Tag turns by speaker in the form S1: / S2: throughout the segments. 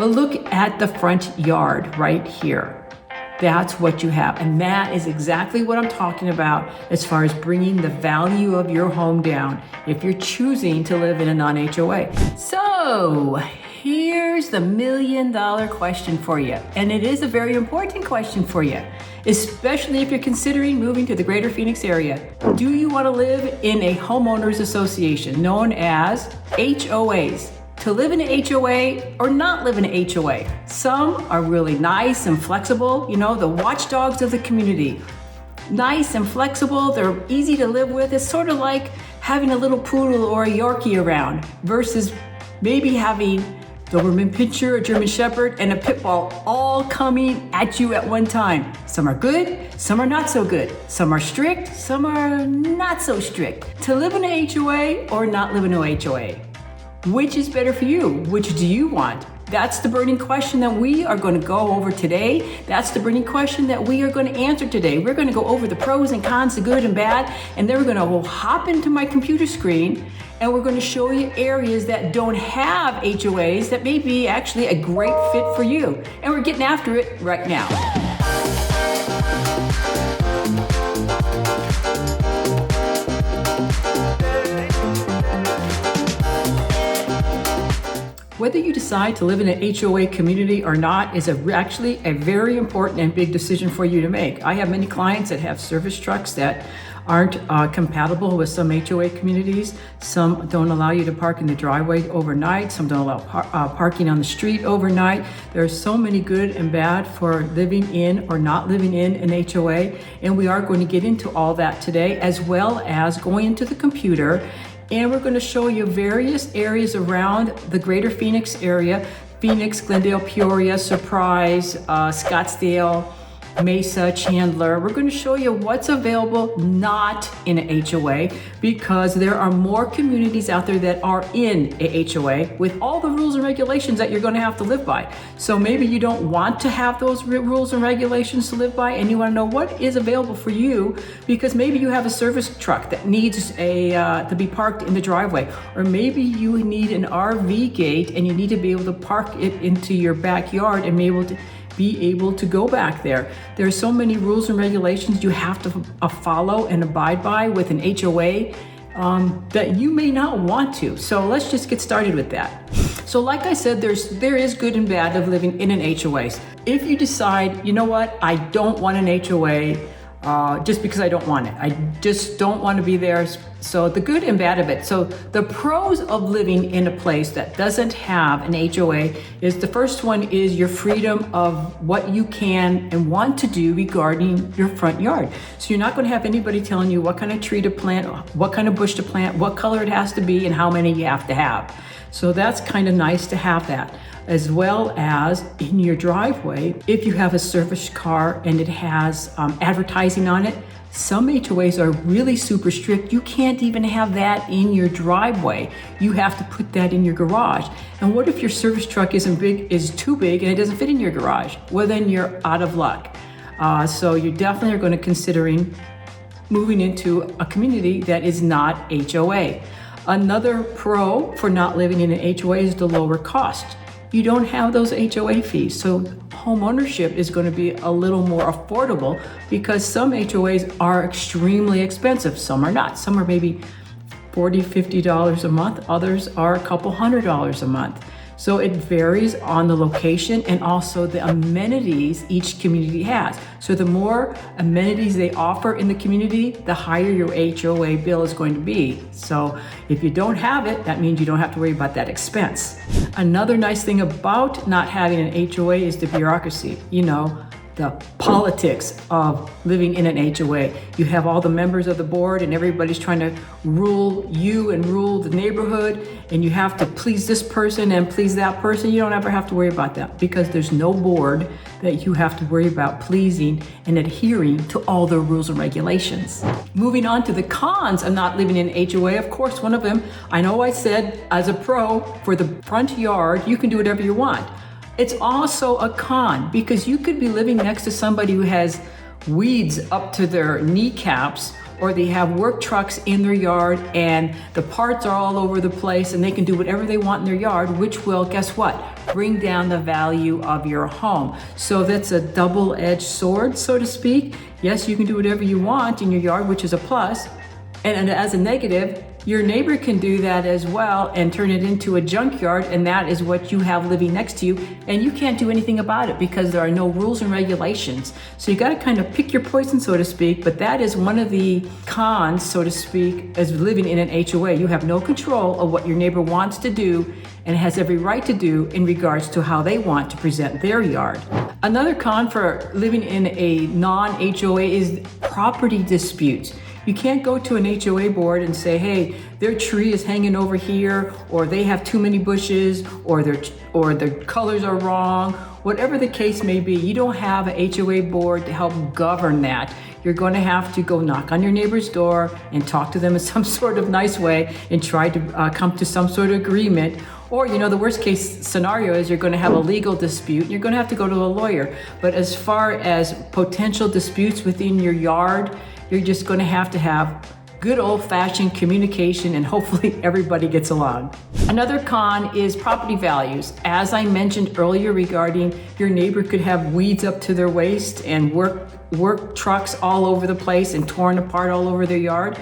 S1: But look at the front yard right here. That's what you have. And that is exactly what I'm talking about as far as bringing the value of your home down if you're choosing to live in a non-HOA. So here's the $1 million question for you. And it is a very important question for you, especially if you're considering moving to the greater Phoenix area. Do you want to live in a homeowners association known as HOAs? To live in an HOA or not live in an HOA. Some are really nice and flexible, the watchdogs of the community. Nice and flexible, they're easy to live with. It's sort of like having a little poodle or a Yorkie around versus maybe having Doberman Pinscher, a German Shepherd, and a Pit Bull all coming at you at one time. Some are good, some are not so good. Some are strict, some are not so strict. To live in an HOA or not live in an HOA? Which is better for you? Which do you want? That's the burning question that we are going to go over today. That's the burning question that we are going to answer today. We're going to go over the pros and cons, the good and bad, and then we're going to go hop into my computer screen and we're going to show you areas that don't have HOAs that may be actually a great fit for you. And we're getting after it right now. Whether you decide to live in an HOA community or not is actually a very important and big decision for you to make. I have many clients that have service trucks that aren't compatible with some HOA communities. Some don't allow you to park in the driveway overnight. Some don't allow parking on the street overnight. There are so many good and bad for living in or not living in an HOA. And we are going to get into all that today, as well as going into the computer. And we're going to show you various areas around the greater Phoenix area. Phoenix, Glendale, Peoria, Surprise, Scottsdale, Mesa, Chandler. We're going to show you what's available not in an HOA, because there are more communities out there that are in a HOA with all the rules and regulations that you're going to have to live by. So maybe you don't want to have those rules and regulations to live by, and you want to know what is available for you, because maybe you have a service truck that needs to be parked in the driveway, or maybe you need an RV gate and you need to be able to park it into your backyard and be able to go back there. There are so many rules and regulations you have to follow and abide by with an HOA that you may not want to. So let's just get started with that. So like I said, there is good and bad of living in an HOA. If you decide, you know what, I don't want an HOA just because I don't want it. I just don't want to be there. So the good and bad of it. So the pros of living in a place that doesn't have an HOA is, the first one is your freedom of what you can and want to do regarding your front yard. So you're not going to have anybody telling you what kind of tree to plant, what kind of bush to plant, what color it has to be, and how many you have to have. So that's kind of nice to have that. As well as in your driveway, if you have a service car and it has advertising on it. Some HOAs are really super strict. You can't even have that in your driveway. You have to put that in your garage. And what if your service truck is too big and it doesn't fit in your garage? Well, then you're out of luck. So you definitely are going to considering moving into a community that is not HOA. Another pro for not living in an HOA is the lower cost. You don't have those HOA fees. So home ownership is going to be a little more affordable, because some HOAs are extremely expensive. Some are not. Some are maybe $40, $50 a month. Others are a couple $100 a month. So it varies on the location and also the amenities each community has. So the more amenities they offer in the community, the higher your HOA bill is going to be. So if you don't have it, that means you don't have to worry about that expense. Another nice thing about not having an HOA is the bureaucracy. The politics of living in an HOA. You have all the members of the board and everybody's trying to rule you and rule the neighborhood, and you have to please this person and please that person. You don't ever have to worry about that, because there's no board that you have to worry about pleasing and adhering to all the rules and regulations. Moving on to the cons of not living in an HOA, of course, one of them, I know I said as a pro, for the front yard, you can do whatever you want. It's also a con, because you could be living next to somebody who has weeds up to their kneecaps, or they have work trucks in their yard and the parts are all over the place and they can do whatever they want in their yard, which will, guess what? Bring down the value of your home. So that's a double-edged sword, so to speak. Yes, you can do whatever you want in your yard, which is a plus. And as a negative, your neighbor can do that as well and turn it into a junkyard, and that is what you have living next to you, and you can't do anything about it because there are no rules and regulations. So you got to kind of pick your poison, so to speak, but that is one of the cons, so to speak, as living in an HOA. You have no control of what your neighbor wants to do and has every right to do in regards to how they want to present their yard. Another con for living in a non-HOA is property disputes. You can't go to an HOA board and say, hey, their tree is hanging over here, or they have too many bushes, or their colors are wrong. Whatever the case may be, you don't have a HOA board to help govern that. You're going to have to go knock on your neighbor's door and talk to them in some sort of nice way and try to come to some sort of agreement. Or, the worst case scenario is you're going to have a legal dispute and you're going to have to go to a lawyer. But as far as potential disputes within your yard, you're just going to have good old-fashioned communication, and hopefully everybody gets along. Another con is property values. As I mentioned earlier regarding your neighbor could have weeds up to their waist and work trucks all over the place and torn apart all over their yard.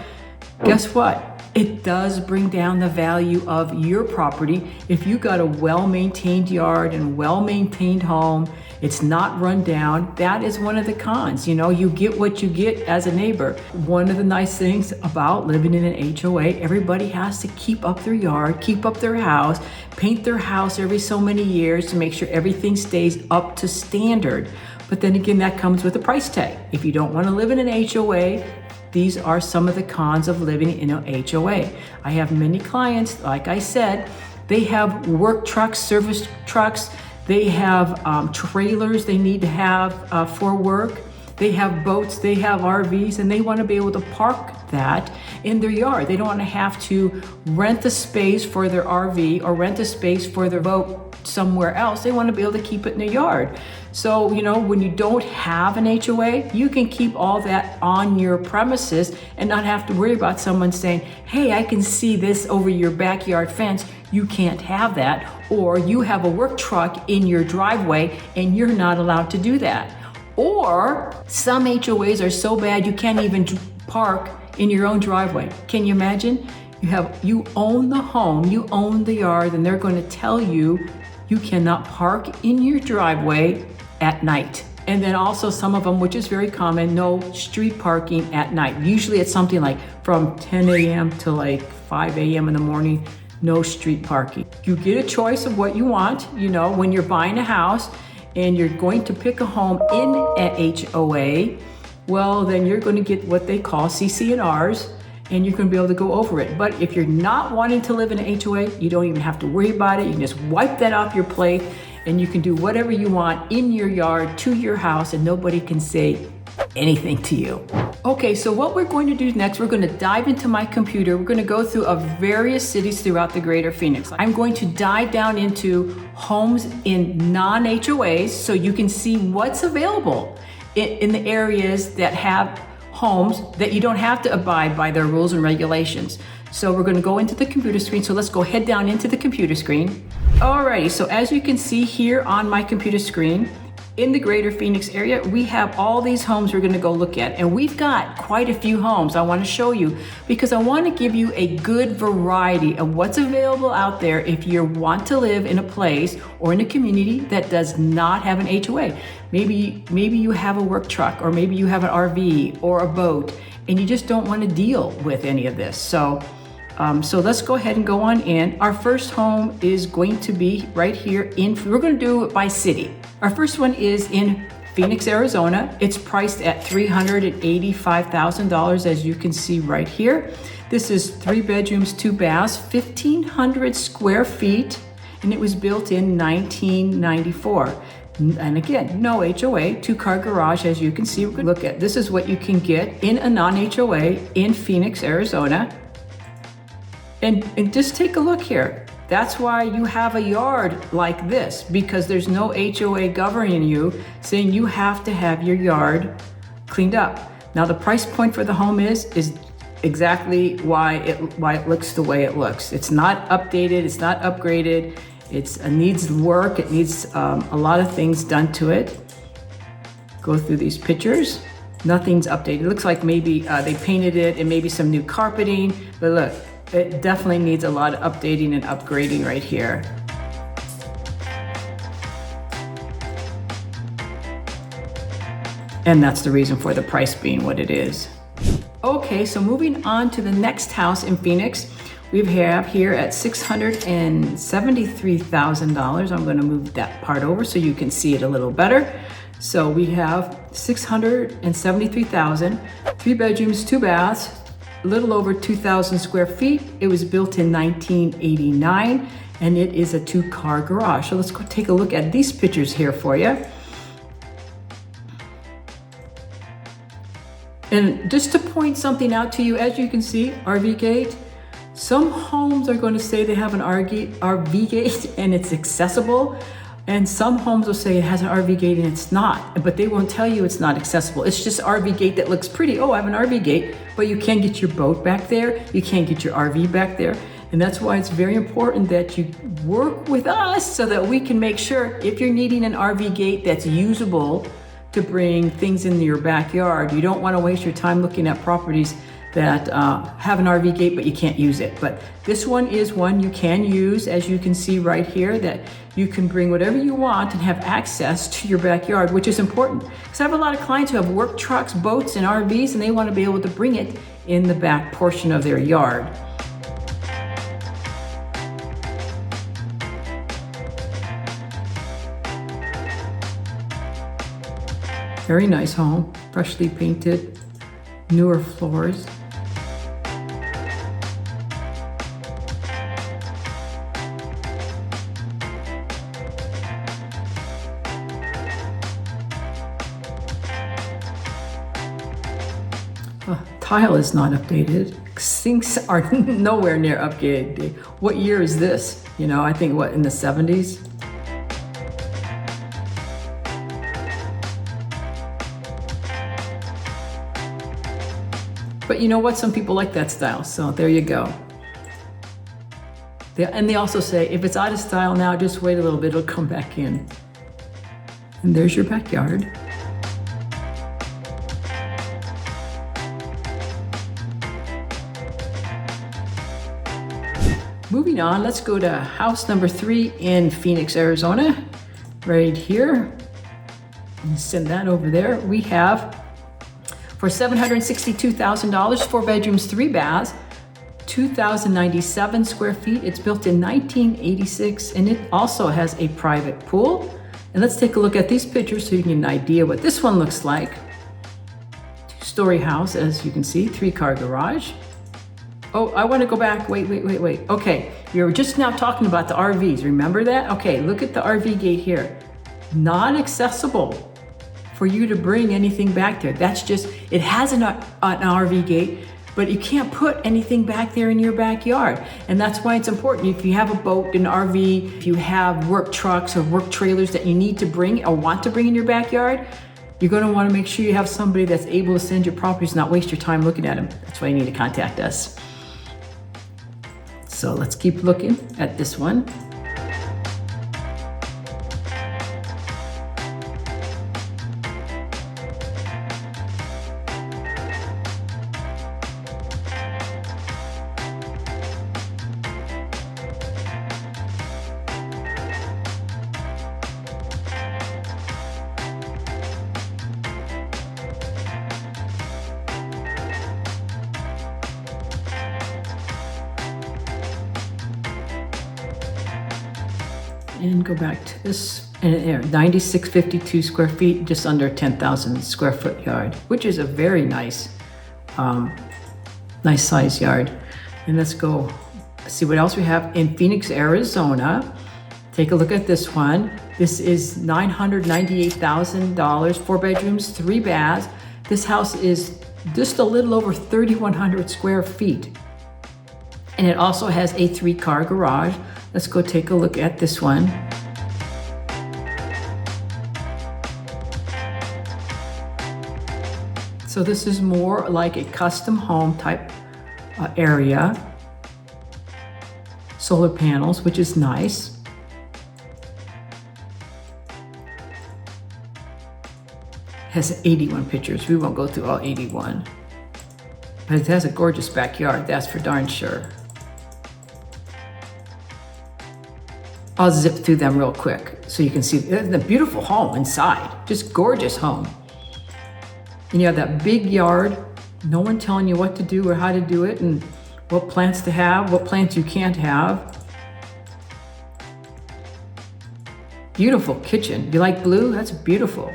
S1: Guess what? It does bring down the value of your property. If you got a well-maintained yard and well-maintained home, it's not run down, that is one of the cons. You get what you get as a neighbor. One of the nice things about living in an HOA, everybody has to keep up their yard, keep up their house, paint their house every so many years to make sure everything stays up to standard. But then again, that comes with a price tag. If you don't want to live in an HOA, these are some of the cons of living in an HOA. I have many clients, like I said, they have work trucks, service trucks, they have trailers they need to have for work. They have boats, they have RVs, and they want to be able to park that in their yard. They don't want to have to rent the space for their RV or rent a space for their boat somewhere else. They want to be able to keep it in their yard. So, when you don't have an HOA, you can keep all that on your premises and not have to worry about someone saying, hey, I can see this over your backyard fence. You can't have that. Or you have a work truck in your driveway and you're not allowed to do that. Or some HOAs are so bad you can't even park in your own driveway. Can you imagine? You own the home, you own the yard, and they're going to tell you you cannot park in your driveway at night. And then also some of them, which is very common, no street parking at night. Usually it's something like from 10 a.m. to like 5 a.m. in the morning, no street parking. You get a choice of what you want, when you're buying a house and you're going to pick a home in a HOA, well, then you're going to get what they call CC&Rs, and you're going to be able to go over it. But if you're not wanting to live in an HOA, you don't even have to worry about it. You can just wipe that off your plate and you can do whatever you want in your yard to your house and nobody can say anything to you. Okay, so what we're going to do next, we're going to dive into my computer. We're going to go through various cities throughout the greater Phoenix. I'm going to dive down into homes in non-HOAs so you can see what's available in the areas that have homes that you don't have to abide by their rules and regulations. So we're going to go into the computer screen. So let's go head down into the computer screen. Alrighty, so as you can see here on my computer screen, in the greater Phoenix area, we have all these homes we're going to go look at. And we've got quite a few homes I want to show you because I want to give you a good variety of what's available out there if you want to live in a place or in a community that does not have an HOA. Maybe you have a work truck, or maybe you have an RV or a boat and you just don't want to deal with any of this. So let's go ahead and go on in. Our first home is going to be right here we're going to do it by city. Our first one is in Phoenix, Arizona. It's priced at $385,000, as you can see right here. This is 3 bedrooms, 2 baths, 1,500 square feet, and it was built in 1994. And again, no HOA, 2-car garage, as you can see. Look at this is what you can get in a non-HOA in Phoenix, Arizona. And just take a look here. That's why you have a yard like this, because there's no HOA governing you, saying you have to have your yard cleaned up. Now the price point for the home is exactly why it looks the way it looks. It's not updated, it's not upgraded, it needs work, it needs a lot of things done to it. Go through these pictures. Nothing's updated. It looks like maybe they painted it and maybe some new carpeting, but look, it definitely needs a lot of updating and upgrading right here. And that's the reason for the price being what it is. Okay, so moving on to the next house in Phoenix, we have here at $673,000. I'm gonna move that part over so you can see it a little better. So we have $673,000, 3 bedrooms, 2 baths, a little over 2,000 square feet. It was built in 1989, and it is a 2-car garage. So let's go take a look at these pictures here for you. And just to point something out to you, as you can see, RV gate, some homes are going to say they have an RV gate and it's accessible. And some homes will say it has an RV gate and it's not, but they won't tell you it's not accessible. It's just RV gate that looks pretty. Oh, I have an RV gate, but you can't get your boat back there. You can't get your RV back there. And that's why it's very important that you work with us so that we can make sure if you're needing an RV gate that's usable to bring things into your backyard, you don't want to waste your time looking at properties that have an RV gate, but you can't use it. But this one is one you can use, as you can see right here, that you can bring whatever you want and have access to your backyard, which is important. Because I have a lot of clients who have work trucks, boats, and RVs, and they want to be able to bring it in the back portion of their yard. Very nice home, freshly painted, newer floors. Tile is not updated. Sinks are nowhere near updated. What year is this? You know, I think what, in the 70s? But you know what? Some people like that style, so there you go. And they also say, if it's out of style now, just wait a little bit, it'll come back in. And there's your backyard. Moving on, let's go to house number 3 in Phoenix, Arizona. Right here. And send that over there. We have for $762,000, 4 bedrooms, 3 baths, 2,097 square feet. It's built in 1986, and it also has a private pool. And let's take a look at these pictures so you can get an idea what this one looks like. 2-story house, as you can see, 3-car garage. Oh, I want to go back. Wait. Okay, we were just now talking about the RVs. Remember that? Okay, look at the RV gate here. Not accessible for you to bring anything back there. That's just, it has an RV gate, but you can't put anything back there in your backyard. And that's why it's important. If you have a boat, an RV, if you have work trucks or work trailers that you need to bring or want to bring in your backyard, you're going to want to make sure you have somebody that's able to send your properties, not waste your time looking at them. That's why you need to contact us. So let's keep looking at this one. And go back to this, and there, 9,652 square feet, just under 10,000 square foot yard, which is a very nice, nice size yard. And let's go see what else we have in Phoenix, Arizona. Take a look at this one. This is $998,000, 4 bedrooms, 3 baths. This house is just a little over 3,100 square feet. And it also has a 3-car garage. Let's go take a look at this one. So this is more like a custom home type area. Solar panels, which is nice. Has 81 pictures. We won't go through all 81. But it has a gorgeous backyard, that's for darn sure. I'll zip through them real quick so you can see the beautiful home inside. Just gorgeous home. And you have that big yard, no one telling you what to do or how to do it and what plants to have, what plants you can't have. Beautiful kitchen. You like blue? That's beautiful.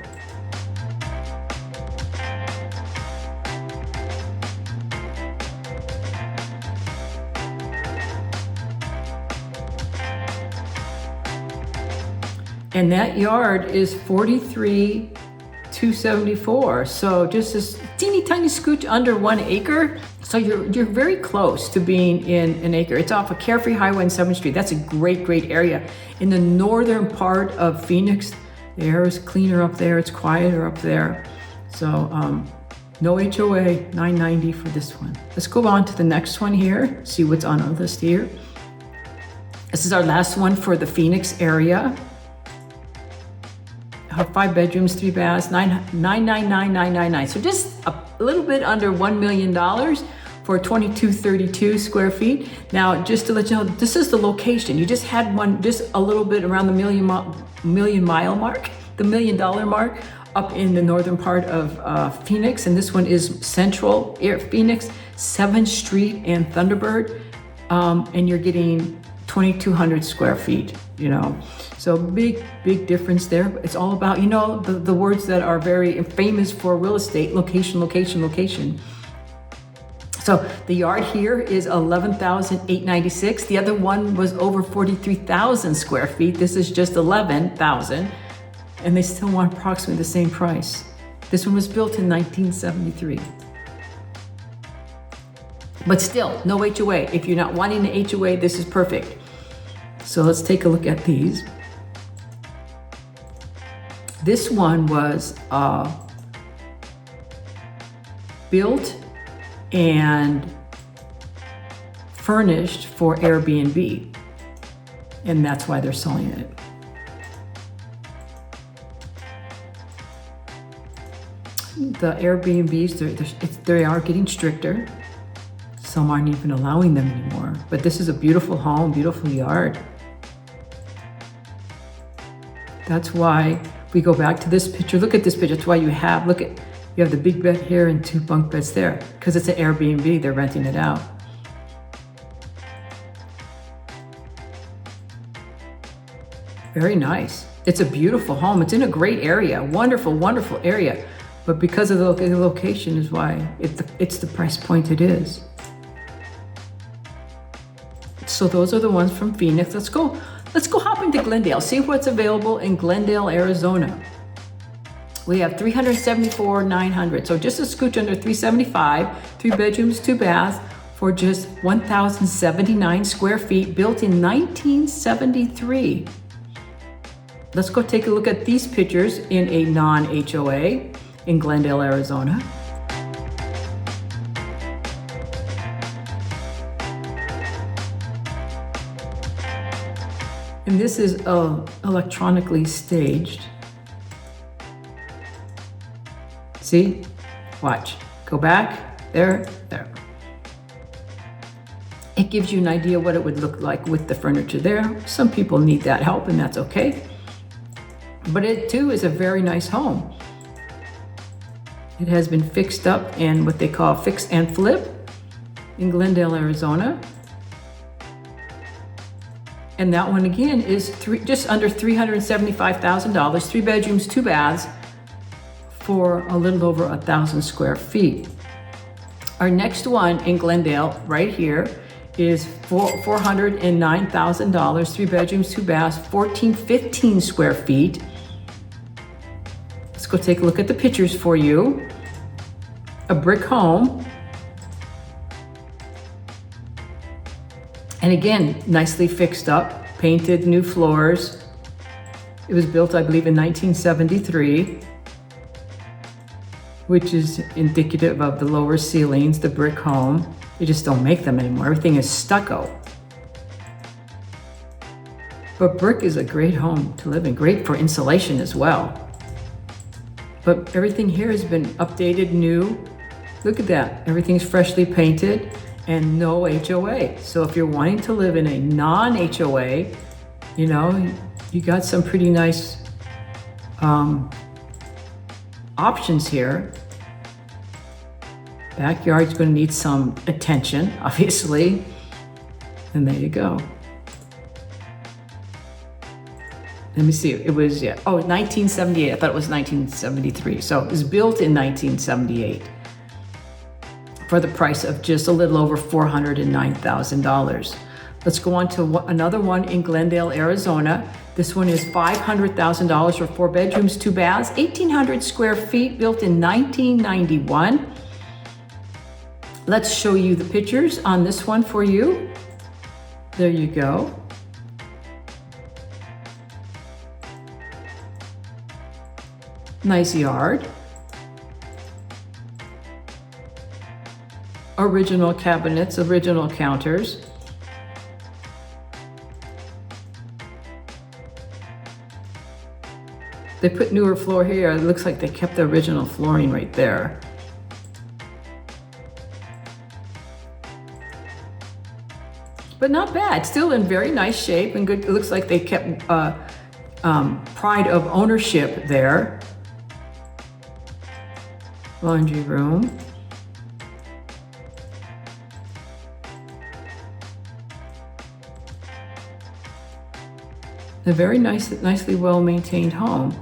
S1: And that yard is 43,274. So just this teeny tiny scooch under 1 acre. So you're very close to being in an acre. It's off of Carefree Highway and 7th Street. That's a great, great area. In the northern part of Phoenix, the air is cleaner up there. It's quieter up there. So no HOA, $990 for this one. Let's go on to the next one here. See what's on our list here. This is our last one for the Phoenix area. 5 bedrooms, 3 baths, $999,999. So just a little bit under $1 million for 2232 square feet. Now, just to let you know, this is the location. You just had one just a little bit around the million mile mark, the $1 million mark up in the northern part of Phoenix. And this one is Central Phoenix, 7th Street and Thunderbird. And you're getting 2,200 square feet, you know. So big difference there. It's all about, you know, the words that are very famous for real estate: location, location, location. So the yard here is 11,896. The other one was over 43,000 square feet. This is just 11,000, and they still want approximately the same price. This one was built in 1973. But still, no HOA. If you're not wanting an HOA, this is perfect. So let's take a look at these. This one was built and furnished for Airbnb, and that's why they're selling it. The Airbnbs, they are getting stricter. Some aren't even allowing them anymore, but this is a beautiful home, beautiful yard. That's why we go back to this picture. Look at this picture. That's why you have the big bed here and 2 bunk beds there, because it's an Airbnb. They're renting it out. Very nice. It's a beautiful home. It's in a great area. Wonderful, wonderful area. But because of the location is why it's the price point it is. So those are the ones from Phoenix. Let's go hop into Glendale, see what's available in Glendale, Arizona. We have 374,900, so just a scooch under 375, 3 bedrooms, 2 baths for just 1,079 square feet, built in 1973. Let's go take a look at these pictures in a non-HOA in Glendale, Arizona. And this is electronically staged. See? Watch. Go back. There. It gives you an idea what it would look like with the furniture there. Some people need that help, and that's okay. But it too is a very nice home. It has been fixed up in what they call fix and flip in Glendale, Arizona. And that one again is just under $375,000, 3 bedrooms, 2 baths for a little over 1,000 square feet. Our next one in Glendale right here is $409,000, 3 bedrooms, 2 baths, 1,415 square feet. Let's go take a look at the pictures for you. A brick home. And again, nicely fixed up, painted, new floors. It was built, I believe, in 1973. which is indicative of the lower ceilings, the brick home. They just don't make them anymore. Everything is stucco. But brick is a great home to live in, great for insulation as well. But everything here has been updated, new. Look at that, everything's freshly painted and no HOA. So if you're wanting to live in a non-HOA, you know, you got some pretty nice options here. Backyard's gonna need some attention, obviously. And there you go. Let me see, it was, 1978. I thought it was 1973. So it was built in 1978 for the price of just a little over $409,000. Let's go on to another one in Glendale, Arizona. This one is $500,000 for 4 bedrooms, 2 baths, 1,800 square feet, built in 1991. Let's show you the pictures on this one for you. There you go. Nice yard. Original cabinets, original counters. They put newer floor here. It looks like they kept the original flooring right there. But not bad, still in very nice shape and good. It looks like they kept pride of ownership there. Laundry room. A very nicely well-maintained home.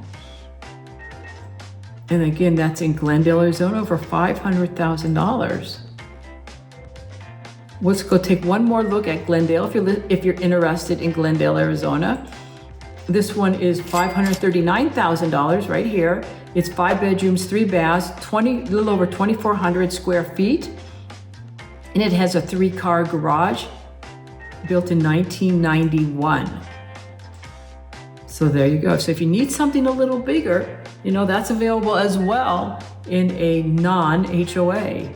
S1: And again, that's in Glendale, Arizona for $500,000. Let's go take one more look at Glendale if you're interested in Glendale, Arizona. This one is $539,000 right here. It's 5 bedrooms, 3 baths, a little over 2,400 square feet. And it has a 3-car garage built in 1991. So there you go. So if you need something a little bigger, you know, that's available as well in a non-HOA.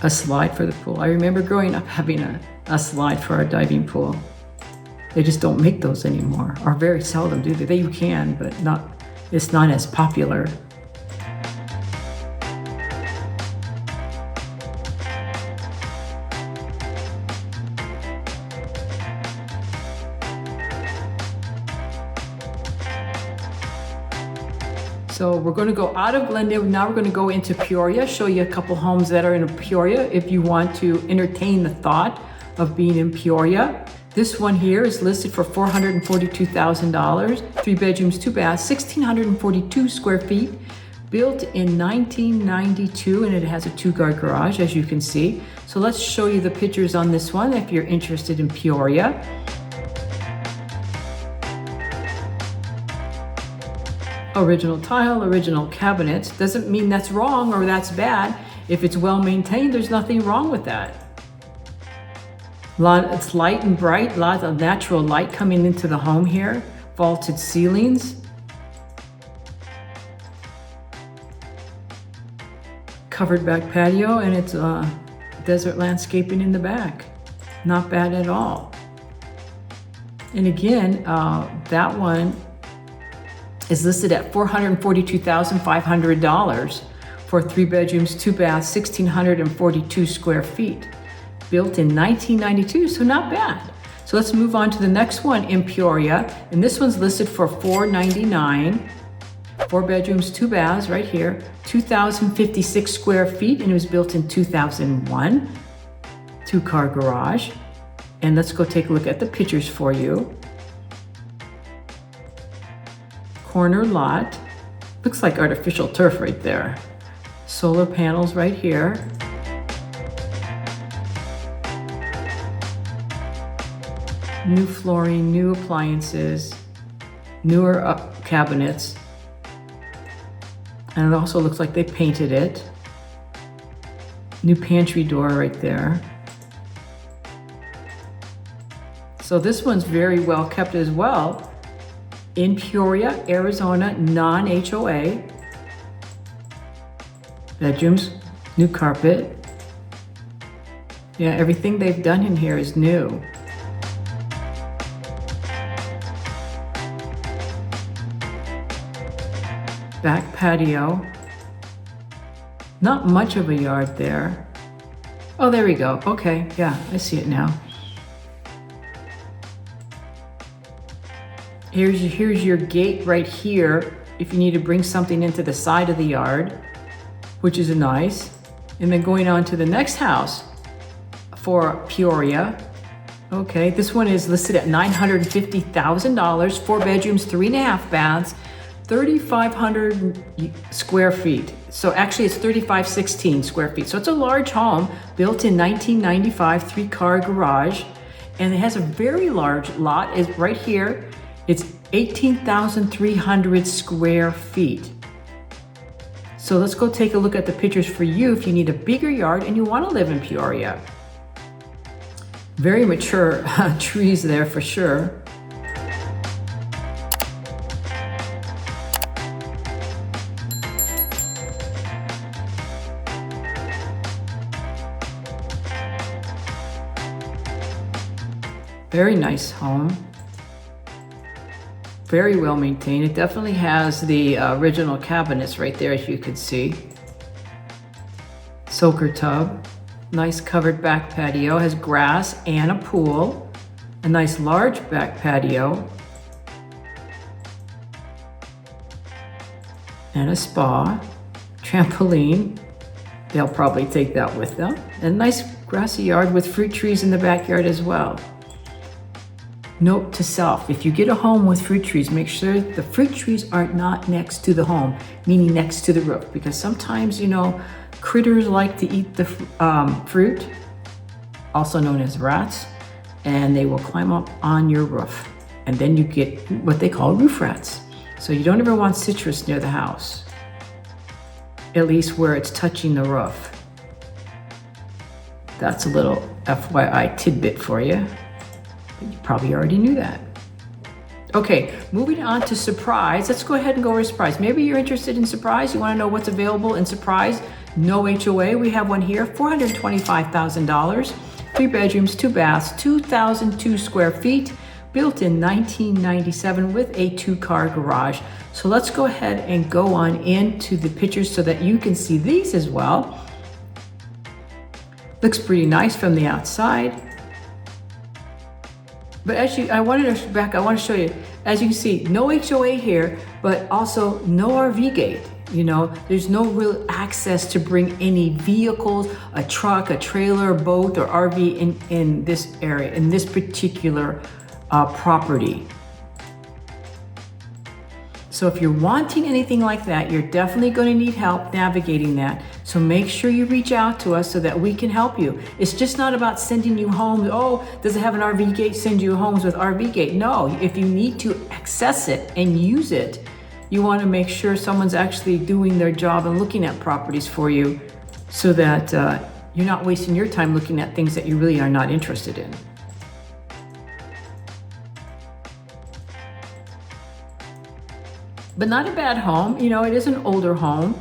S1: A slide for the pool. I remember growing up having a slide for our diving pool. They just don't make those anymore, or very seldom do they. You can, but it's not as popular. So we're going to go out of Glendale. Now we're going to go into Peoria, show you a couple homes that are in Peoria if you want to entertain the thought of being in Peoria. This one here is listed for $442,000, 3 bedrooms, 2 baths, 1,642 square feet, built in 1992, and it has a 2-car garage, as you can see. So let's show you the pictures on this one if you're interested in Peoria. Original tile, original cabinets. Doesn't mean that's wrong or that's bad. If it's well maintained, there's nothing wrong with that. It's light and bright, lots of natural light coming into the home here. Vaulted ceilings. Covered back patio, and it's desert landscaping in the back. Not bad at all. And again, that one is listed at $442,500 for 3 bedrooms, 2 baths, 1,642 square feet. Built in 1992, so not bad. So let's move on to the next one in Peoria. And this one's listed for $499. 4 bedrooms, 2 baths right here, 2,056 square feet, and it was built in 2001. 2-car garage. And let's go take a look at the pictures for you. Corner lot. Looks like artificial turf right there. Solar panels right here. New flooring, new appliances, newer cabinets. And it also looks like they painted it. New pantry door right there. So this one's very well kept as well. In Peoria, Arizona, non-HOA. Bedrooms, new carpet. Yeah, everything they've done in here is new. Back patio. Not much of a yard there. Oh, there we go. Okay, yeah, I see it now. Here's your gate right here if you need to bring something into the side of the yard, which is nice. And then going on to the next house for Peoria. Okay, this one is listed at $950,000, 4 bedrooms, 3.5 baths, 3,500 square feet. So actually it's 3,516 square feet. So it's a large home built in 1995, 3-car garage. And it has a very large lot is right here. It's 18,300 square feet. So let's go take a look at the pictures for you if you need a bigger yard and you want to live in Peoria. Very mature trees there for sure. Very nice home. Very well maintained. It definitely has the original cabinets right there, as you can see. Soaker tub. Nice covered back patio. Has grass and a pool. A nice large back patio. And a spa. Trampoline. They'll probably take that with them. And a nice grassy yard with fruit trees in the backyard as well. Note to self, if you get a home with fruit trees, make sure the fruit trees are not next to the home, meaning next to the roof, because sometimes, you know, critters like to eat the fruit, also known as rats, and they will climb up on your roof. And then you get what they call roof rats. So you don't ever want citrus near the house, at least where it's touching the roof. That's a little FYI tidbit for you. You probably already knew that. Okay, moving on to Surprise. Let's go ahead and go over Surprise. Maybe you're interested in Surprise. You want to know what's available in Surprise. No HOA. We have one here, $425,000. 3 bedrooms, 2 baths, 2,002 square feet, built in 1997 with a 2-car garage. So let's go ahead and go on into the pictures so that you can see these as well. Looks pretty nice from the outside. But I want to show you, as you can see, no HOA here, but also no RV gate. You know, there's no real access to bring any vehicles, a truck, a trailer, boat, or RV in this area, in this particular property. So if you're wanting anything like that, you're definitely going to need help navigating that. So make sure you reach out to us so that we can help you. It's just not about sending you homes. Oh, does it have an RV gate? Send you homes with RV gate. No, if you need to access it and use it, you want to make sure someone's actually doing their job and looking at properties for you so that you're not wasting your time looking at things that you really are not interested in. But not a bad home. You know, it is an older home,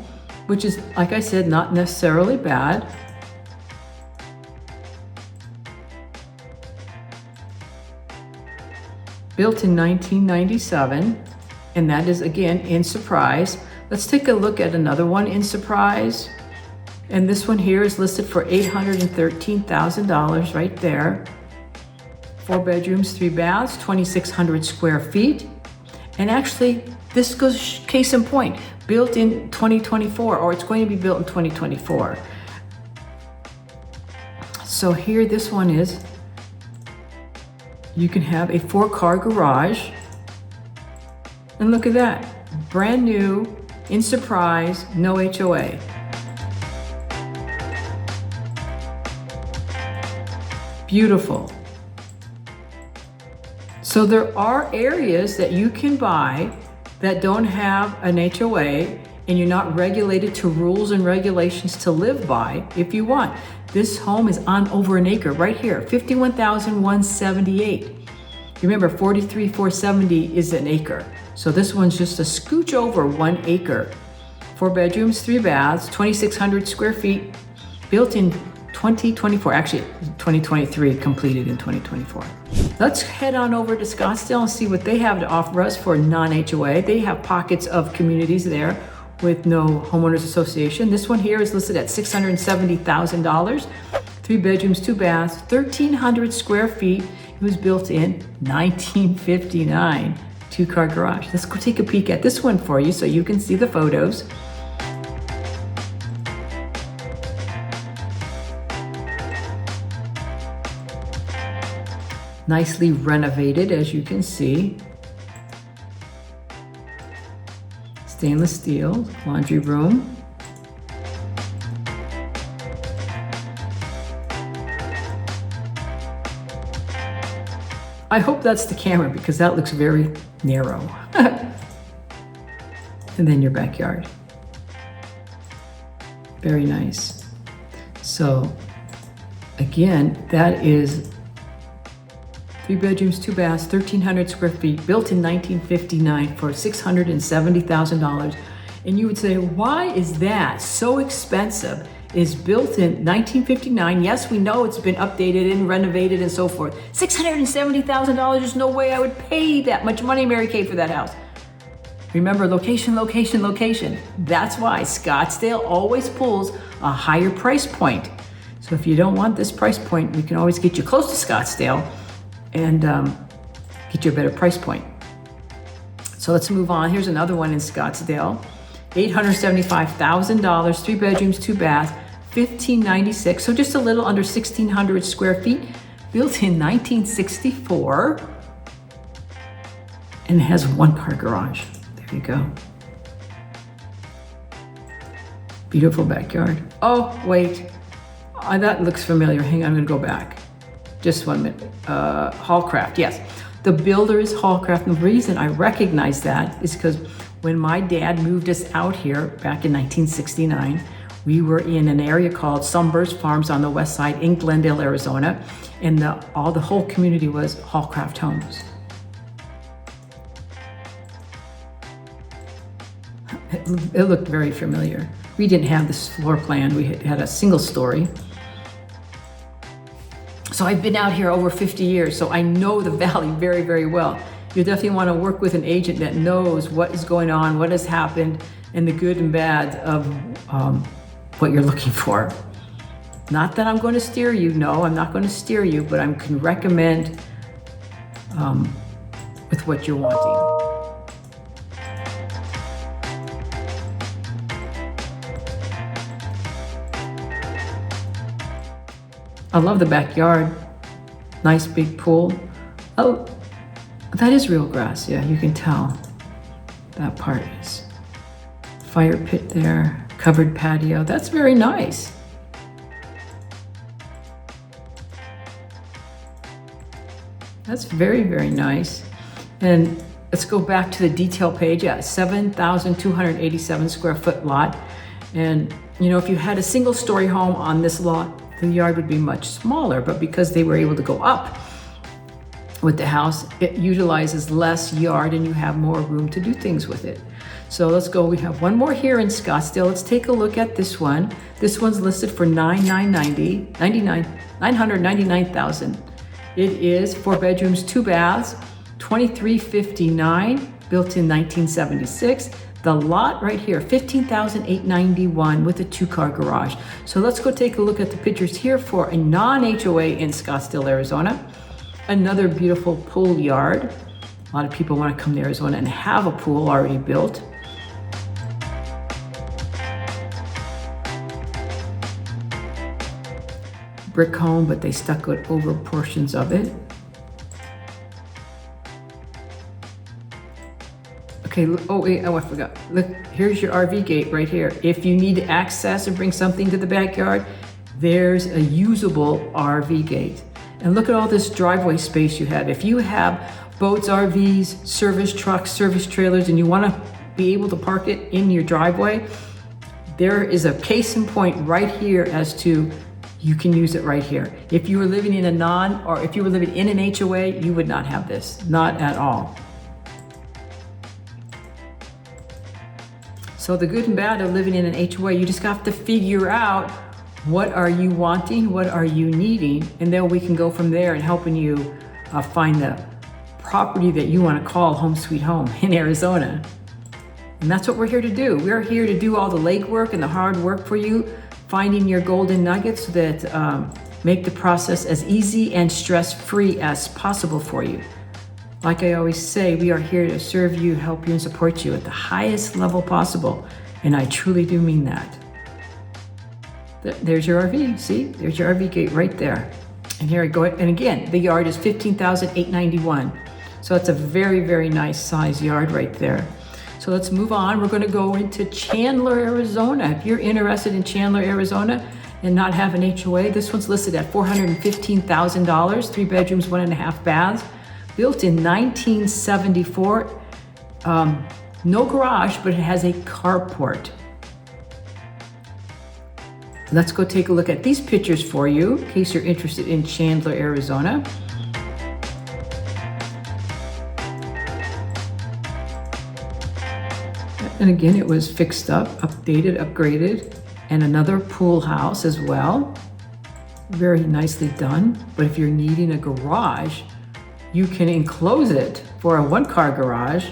S1: which is, like I said, not necessarily bad. Built in 1997, and that is again in Surprise. Let's take a look at another one in Surprise. And this one here is listed for $813,000 right there. 4 bedrooms, 3 baths, 2,600 square feet. And actually, this goes case in point, built in 2024, or it's going to be built in 2024. So here this one is, you can have a 4-car garage. And look at that, brand new, in Surprise, no HOA. Beautiful. So there are areas that you can buy that don't have an HOA, and you're not regulated to rules and regulations to live by if you want. This home is on over an acre right here, 51,178. Remember, 43,470 is an acre. So this one's just a scooch over 1 acre. 4 bedrooms, 3 baths, 2,600 square feet, built in 2024, actually 2023, completed in 2024. Let's head on over to Scottsdale and see what they have to offer us for non-HOA. They have pockets of communities there with no homeowners association. This one here is listed at $670,000. 3 bedrooms, 2 baths, 1,300 square feet. It was built in 1959. 2-car garage. Let's go take a peek at this one for you so you can see the photos. Nicely renovated, as you can see. Stainless steel, laundry room. I hope that's the camera because that looks very narrow. And then your backyard. Very nice. So again, that is 3 bedrooms, 2 baths, 1,300 square feet, built in 1959 for $670,000. And you would say, why is that so expensive? It's built in 1959. Yes, we know it's been updated and renovated and so forth. $670,000, there's no way I would pay that much money, Mary Kay, for that house. Remember, location, location, location. That's why Scottsdale always pulls a higher price point. So if you don't want this price point, we can always get you close to Scottsdale and get you a better price point. So let's move on. Here's another one in Scottsdale. $875,000, 3 bedrooms, 2 baths, 1,596. So just a little under 1,600 square feet, built in 1964, and has 1-car garage. There you go. Beautiful backyard. Oh, wait. That looks familiar. Hang on, I'm gonna go back. Just 1 minute. Hallcraft, yes. The builder is Hallcraft. And the reason I recognize that is because when my dad moved us out here back in 1969, we were in an area called Sunburst Farms on the west side in Glendale, Arizona, and the whole community was Hallcraft homes. It looked very familiar. We didn't have this floor plan. We had a single story. So I've been out here over 50 years, so I know the valley very, very well. You definitely want to work with an agent that knows what is going on, what has happened, and the good and bad of what you're looking for. Not that I'm going to steer you. No, I'm not going to steer you, but I can recommend with what you're wanting. I love the backyard. Nice big pool. Oh, that is real grass. Yeah, you can tell. That part is. Fire pit there, covered patio. That's very nice. That's very, very nice. And let's go back to the detail page. Yeah, 7,287 square foot lot. And you know, if you had a single story home on this lot, the yard would be much smaller, but because they were able to go up with the house, it utilizes less yard and you have more room to do things with it. So let's go. We have one more here in Scottsdale. Let's take a look at this one. This one's listed for $999,000. It is 4 bedrooms, 2 baths, 2359, built in 1976. The lot right here, $15,891 with a 2-car garage. So let's go take a look at the pictures here for a non-HOA in Scottsdale, Arizona. Another beautiful pool yard. A lot of people want to come to Arizona and have a pool already built. Brick home, but they stuck it over portions of it. Okay, oh wait, oh I forgot. Look, here's your RV gate right here. If you need to access or bring something to the backyard, there's a usable RV gate. And look at all this driveway space you have. If you have boats, RVs, service trucks, service trailers, and you want to be able to park it in your driveway, there is a case in point right here as to you can use it right here. If you were living in if you were living in an HOA, you would not have this, not at all. So the good and bad of living in an HOA, you just have to figure out what are you wanting, what are you needing, and then we can go from there and helping you find the property that you want to call home sweet home in Arizona. And that's what we're here to do. We're here to do all the legwork and the hard work for you, finding your golden nuggets that make the process as easy and stress-free as possible for you. Like I always say, we are here to serve you, help you, and support you at the highest level possible. And I truly do mean that. There's your RV, see? There's your RV gate right there. And here I go, and again, the yard is 15,891. So it's a very, very nice size yard right there. So let's move on. We're going to go into Chandler, Arizona. If you're interested in Chandler, Arizona and not have an HOA, this one's listed at $415,000, 3 bedrooms, 1.5 baths, built in 1974. No garage, but it has a carport. Let's go take a look at these pictures for you in case you're interested in Chandler, Arizona. And again, it was fixed up, updated, upgraded, and another pool house as well. Very nicely done. But if you're needing a garage, you can enclose it for a 1-car garage.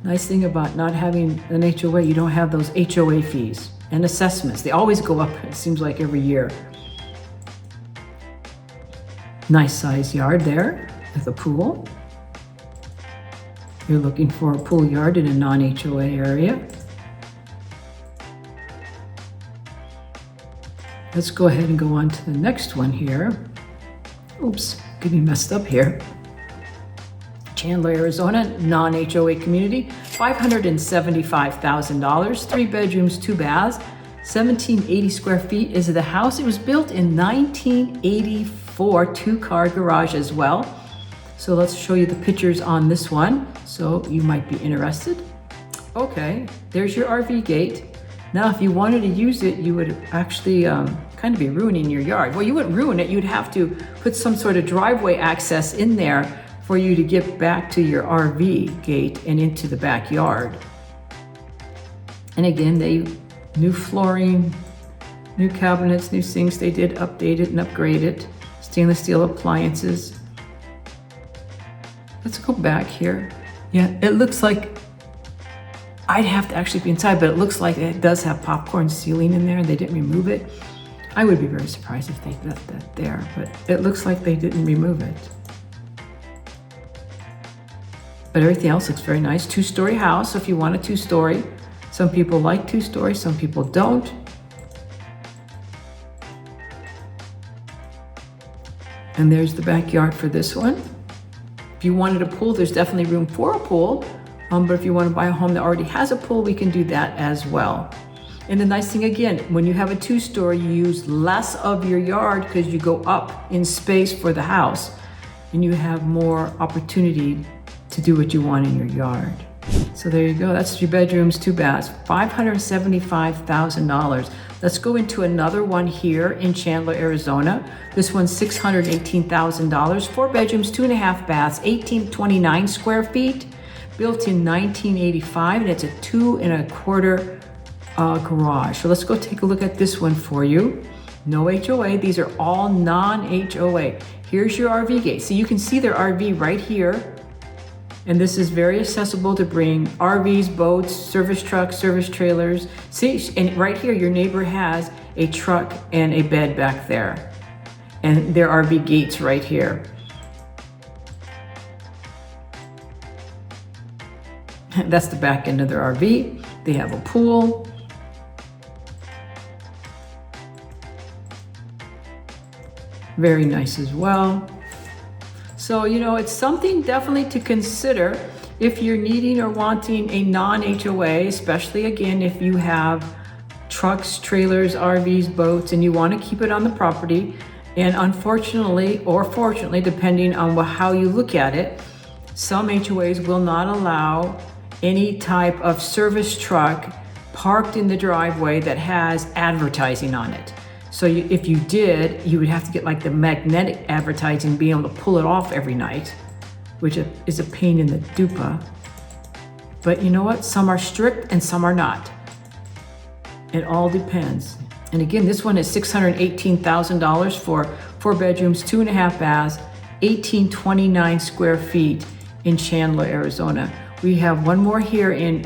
S1: Nice thing about not having an HOA, you don't have those HOA fees and assessments. They always go up, it seems like every year. Nice size yard there with a pool. You're looking for a pool yard in a non-HOA area. Let's go ahead and go on to the next one here. Oops, getting messed up here. Chandler, Arizona, non-HOA community, $575,000, 3 bedrooms, 2 baths, 1,780 square feet is the house. It was built in 1984, 2-car garage as well. So let's show you the pictures on this one. So you might be interested. Okay, there's your RV gate. Now, if you wanted to use it, you would actually kind of be ruining your yard. Well, you wouldn't ruin it. You'd have to put some sort of driveway access in there for you to get back to your RV gate and into the backyard. And again, new flooring, new cabinets, new sinks. They did update it and upgrade it. Stainless steel appliances. Let's go back here. Yeah, it looks like, I'd have to actually be inside, but it looks like it does have popcorn ceiling in there and they didn't remove it. I would be very surprised if they left that there, but it looks like they didn't remove it. But everything else looks very nice. 2-story house, so if you want a 2-story. Some people like 2-story, some people don't. And there's the backyard for this one. If you wanted a pool, there's definitely room for a pool. But if you want to buy a home that already has a pool, we can do that as well. And the nice thing again, when you have a 2-story, you use less of your yard because you go up in space for the house and you have more opportunity to do what you want in your yard. So there you go, that's 3 bedrooms, 2 baths, $575,000. Let's go into another one here in Chandler, Arizona. This one's $618,000, 4 bedrooms, 2.5 baths, 1,829 square feet, built in 1985, and it's a 2.25 garage. So let's go take a look at this one for you. No HOA, these are all non-HOA. Here's your RV gate. So you can see their RV right here. And this is very accessible to bring RVs, boats, service trucks, service trailers. See, and right here, your neighbor has a truck and a bed back there. And their RV gates right here. That's the back end of their RV. They have a pool. Very nice as well. So, you know, it's something definitely to consider if you're needing or wanting a non-HOA, especially again, if you have trucks, trailers, RVs, boats, and you want to keep it on the property. And unfortunately, or fortunately, depending on how you look at it, some HOAs will not allow any type of service truck parked in the driveway that has advertising on it. So if you did, you would have to get like the magnetic advertising, be able to pull it off every night, which is a pain in the dupa. But you know what? Some are strict and some are not. It all depends. And again, this one is $618,000 for 4 bedrooms, 2.5 baths, 1829 square feet in Chandler, Arizona. We have one more here in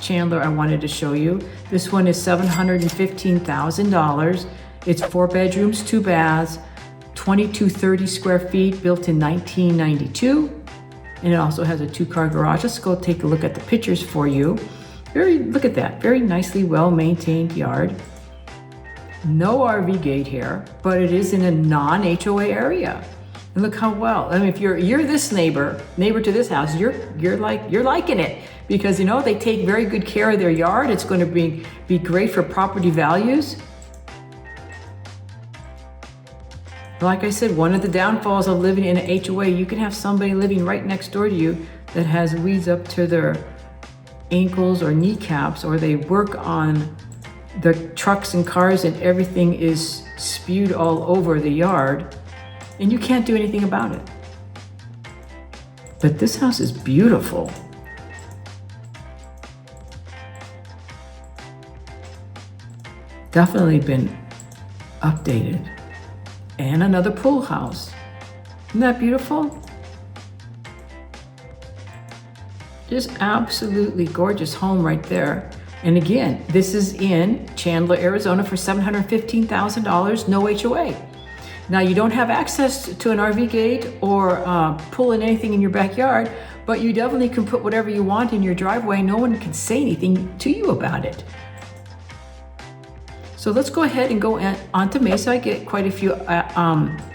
S1: Chandler I wanted to show you. This one is $715,000. It's 4 bedrooms, 2 baths, 2230 square feet, built in 1992. And it also has a 2-car garage. Let's go take a look at the pictures for you. Look at that, very nicely well-maintained yard. No RV gate here, but it is in a non-HOA area. And look how well, I mean, if you're this neighbor to this house, you're liking it, because you know they take very good care of their yard. It's going to be great for property values. Like I said, one of the downfalls of living in an HOA, you can have somebody living right next door to you that has weeds up to their ankles or kneecaps, or they work on the trucks and cars and everything is spewed all over the yard, and you can't do anything about it. But this house is beautiful. Definitely been updated. And another pool house. Isn't that beautiful? Just absolutely gorgeous home right there. And again, this is in Chandler, Arizona for $715,000, no HOA. Now you don't have access to an RV gate or pulling anything in your backyard, but you definitely can put whatever you want in your driveway. No one can say anything to you about it. So let's go ahead and go on to Mesa. I get quite a few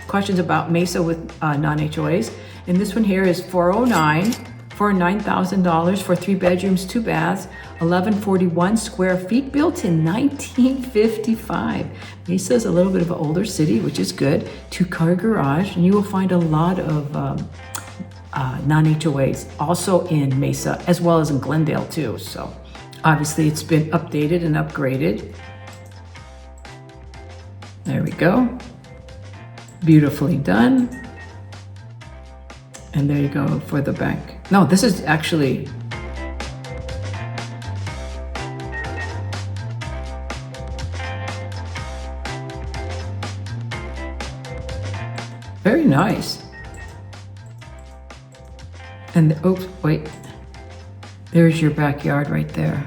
S1: questions about Mesa with non-HOAs. And this one here is 409 for $9,000 for 3 bedrooms, 2 baths, 1141 square feet, built in 1955. Mesa is a little bit of an older city, which is good. 2-car garage, and you will find a lot of non-HOAs also in Mesa, as well as in Glendale too. So obviously it's been updated and upgraded. There we go. Beautifully done. And there you go for the back. No, this is actually very nice. And oops, wait. There's your backyard right there.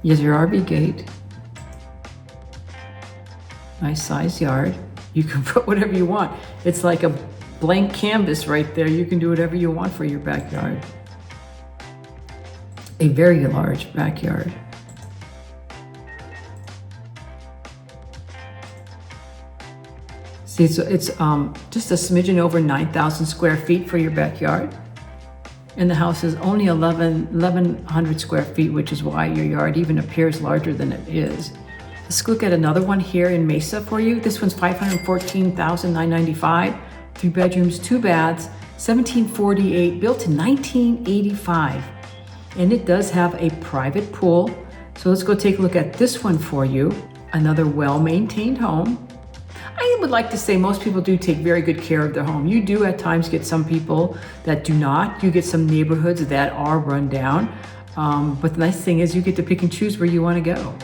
S1: Here's your RV gate. Nice size yard. You can put whatever you want. It's like a blank canvas right there. You can do whatever you want for your backyard. A very large backyard. See, so it's just a smidgen over 9,000 square feet for your backyard. And the house is only 1,100 square feet, which is why your yard even appears larger than it is. Let's look at another one here in Mesa for you. This one's $514,995, 3 bedrooms, 2 baths, 1748, built in 1985. And it does have a private pool. So let's go take a look at this one for you. Another well-maintained home. I would like to say most people do take very good care of their home. You do at times get some people that do not. You get some neighborhoods that are run down. But the nice thing is you get to pick and choose where you want to go.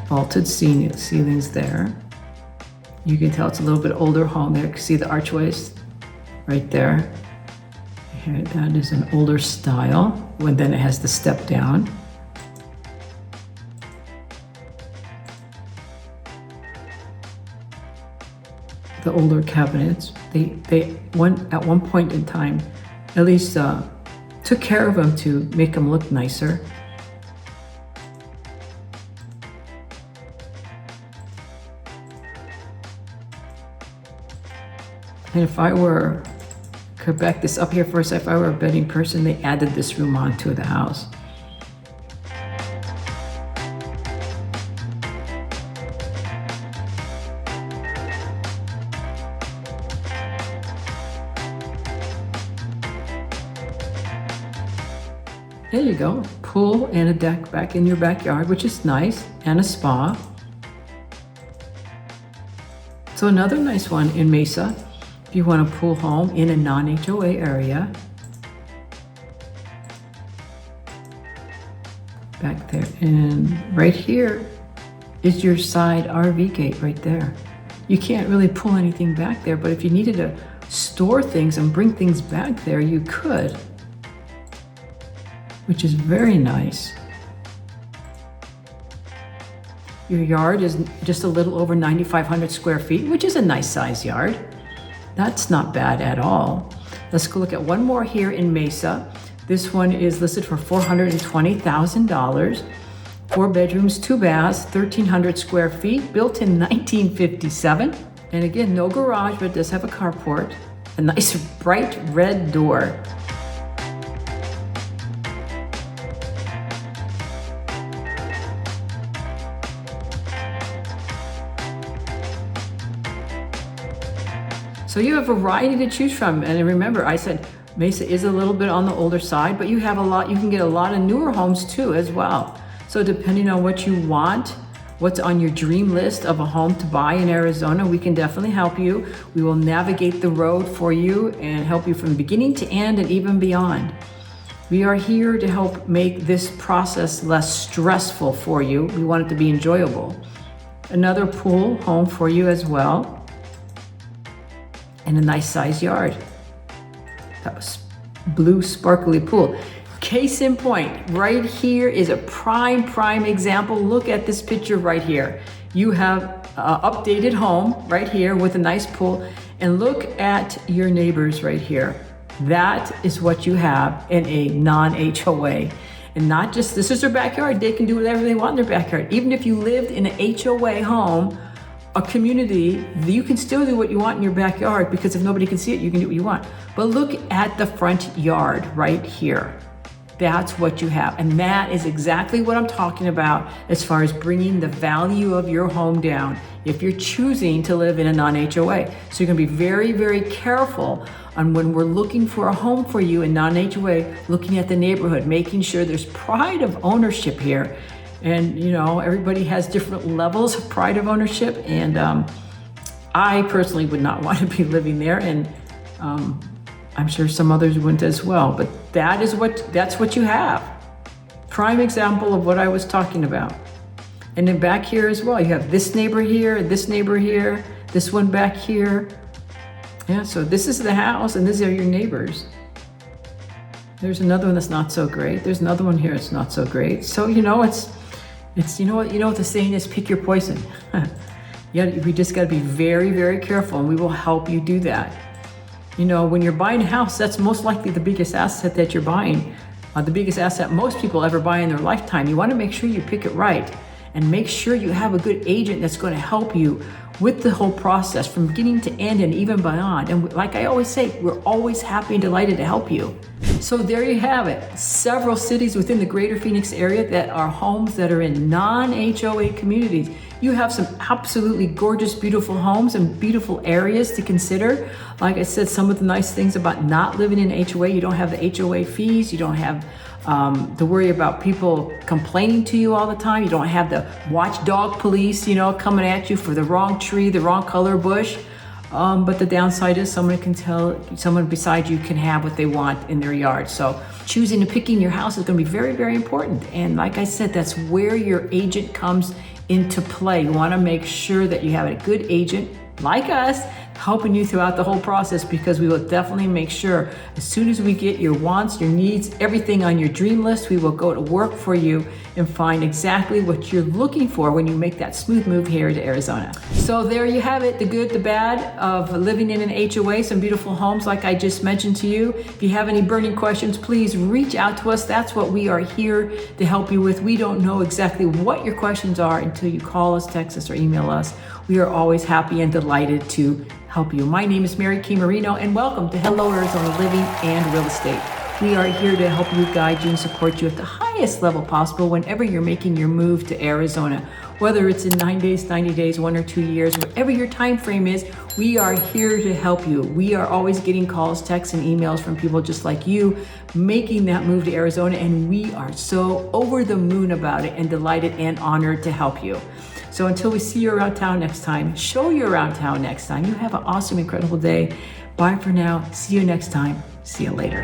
S1: Vaulted ceilings there. You can tell it's a little bit older home there. You can see the archways right there. Here, that is an older style, when then it has the step down. The older cabinets, at one point in time, at least took care of them to make them look nicer. And if I were, could back this up here first, if I were a betting person, they added this room onto the house. There you go, pool and a deck back in your backyard, which is nice, and a spa. So another nice one in Mesa, if you want a pool home in a non-HOA area. Back there, and right here is your side RV gate right there. You can't really pull anything back there, but if you needed to store things and bring things back there, you could, which is very nice. Your yard is just a little over 9,500 square feet, which is a nice size yard. That's not bad at all. Let's go look at one more here in Mesa. This one is listed for $420,000. 4 bedrooms, 2 baths, 1,300 square feet, built in 1957. And again, no garage, but it does have a carport. A nice bright red door. So you have a variety to choose from. And remember, I said Mesa is a little bit on the older side, but you have a lot, you can get a lot of newer homes too as well. So depending on what you want, what's on your dream list of a home to buy in Arizona, we can definitely help you. We will navigate the road for you and help you from beginning to end and even beyond. We are here to help make this process less stressful for you. We want it to be enjoyable. Another pool home for you as well. And a nice size yard. That was blue sparkly pool. Case in point, right here is a prime example. Look at this picture right here. You have an updated home right here with a nice pool, and look at your neighbors right here. That is what you have in a non-HOA. And not just, this is their backyard, they can do whatever they want in their backyard. Even if you lived in an HOA home, a community, you can still do what you want in your backyard, because if nobody can see it, you can do what you want. But look at the front yard right here. That's what you have. And that is exactly what I'm talking about as far as bringing the value of your home down if you're choosing to live in a non-HOA. So you're gonna be very careful on when we're looking for a home for you in non-HOA, looking at the neighborhood, making sure there's pride of ownership here. And you know, everybody has different levels of pride of ownership, and I personally would not want to be living there, and I'm sure some others wouldn't as well, but that's what you have. Prime example of what I was talking about. And then back here as well, you have this neighbor here, this one back here. Yeah, so this is the house and these are your neighbors. There's another one that's not so great. There's another one here that's not so great. So you know, it's you know what the saying is, pick your poison. Yeah, we just got to be very careful, and we will help you do that. You know, when you're buying a house, that's most likely the biggest asset that you're buying, the biggest asset most people ever buy in their lifetime. You want to make sure you pick it right, and make sure you have a good agent that's going to help you with the whole process from beginning to end and even beyond. And like I always say, we're always happy and delighted to help you. So there you have it. Several cities within the greater Phoenix area that are homes that are in non-HOA communities. You have some absolutely gorgeous, beautiful homes and beautiful areas to consider. Like I said, some of the nice things about not living in HOA, you don't have the HOA fees, you don't have to worry about people complaining to you all the time. You don't have the watchdog police, you know, coming at you for the wrong tree, the wrong color bush. But the downside is someone beside you can have what they want in their yard. So choosing and picking your house is going to be very important. And like I said, that's where your agent comes into play. You want to make sure that you have a good agent like us helping you throughout the whole process, because we will definitely make sure as soon as we get your wants, your needs, everything on your dream list, we will go to work for you and find exactly what you're looking for when you make that smooth move here to Arizona. So there you have it, the good, the bad of living in an HOA, some beautiful homes like I just mentioned to you. If you have any burning questions, please reach out to us. That's what we are here to help you with. We don't know exactly what your questions are until you call us, text us, or email us. We are always happy and delighted to help you. My name is Mary Key Marino, and welcome to Hello Arizona Living and Real Estate. We are here to help you, guide you, and support you at the highest level possible whenever you're making your move to Arizona. Whether it's in 9 days, 90 days, 1 or 2 years, whatever your time frame is, we are here to help you. We are always getting calls, texts, and emails from people just like you making that move to Arizona, and we are so over the moon about it and delighted and honored to help you. So until we see you around town next time, show you around town next time, you have an awesome, incredible day. Bye for now. See you next time. See you later.